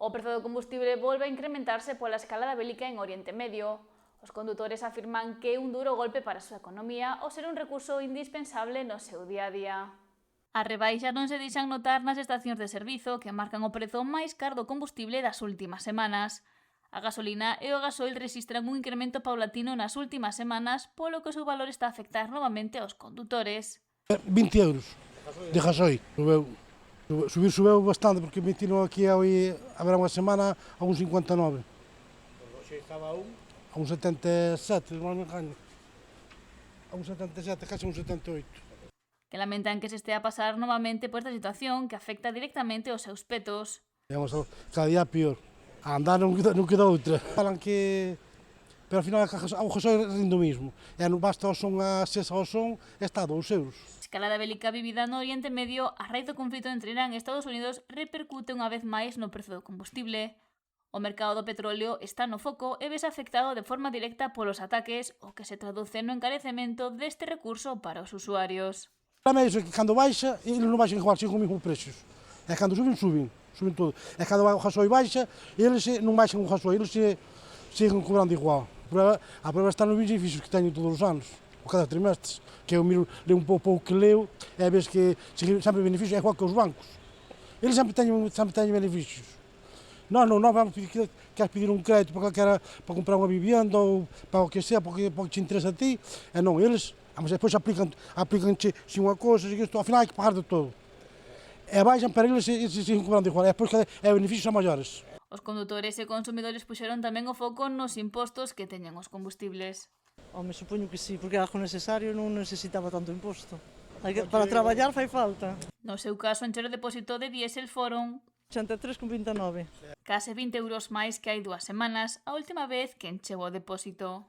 O prezo do combustible volve a incrementarse pola escalada bélica en Oriente Medio. Os condutores afirman que é un duro golpe para a súa economía ao ser un recurso indispensable no seu día a día. As rebaixas non se deixan notar nas estacións de servizo que marcan o prezo máis caro do combustible das últimas semanas. A gasolina e o gasoil rexistran un incremento paulatino nas últimas semanas, polo que o seu valor está a afectar novamente aos condutores. 20 euros de gasoil. Subeu bastante, porque metiron aquí a haber unha semana a un 59. Hoxe estaba a un 77, non me engano. A un 77, casi un 78. Que lamentan que se estea a pasar novamente por esta situación que afecta directamente aos seus petos. Cada día peor. A andar non queda outra. Falan que... Pero ao final o gasoil rinde o mismo. E non basta o son a 6 ao son, está a 2 euros. Escalada bélica vivida no Oriente Medio a raíz do conflito entre Irán e Estados Unidos repercute unha vez máis no prezo do combustible. O mercado do petróleo está no foco e vese afectado de forma directa polos ataques, o que se traduce no encarecemento deste recurso para os usuarios. A mí é iso, que cando baixa, eles non baixan igual, siguen os mesmos precios. E cando suben todo. E cando o gasoil baixa, eles non baixan o gasoil, eles siguen cobrando igual. A prova está nos beneficios que teño todos os anos, ou cada trimestre, que eu miro, leo un pouco que leo, e a vez que sempre beneficios, é igual que os bancos. Eles sempre teñen beneficios. Non, vamos queres pedir un crédito para comprar unha vivienda ou para o que sea, porque te interesa a ti, e non, eles, mas depois aplican-te unha cousa, ao final hai que pagar de todo. E baixan para eles e siguen cobrando igual, e depois é beneficios a maiores. Os condutores e consumidores puxeron tamén o foco nos impostos que teñen os combustibles. Me supoño que sí, porque é algo necesario, non necesitaba tanto imposto. Para traballar fai falta. No seu caso, encher o depósito de diésel foron 83,29. case 20 euros máis que hai 2 semanas, a última vez que encheu o depósito.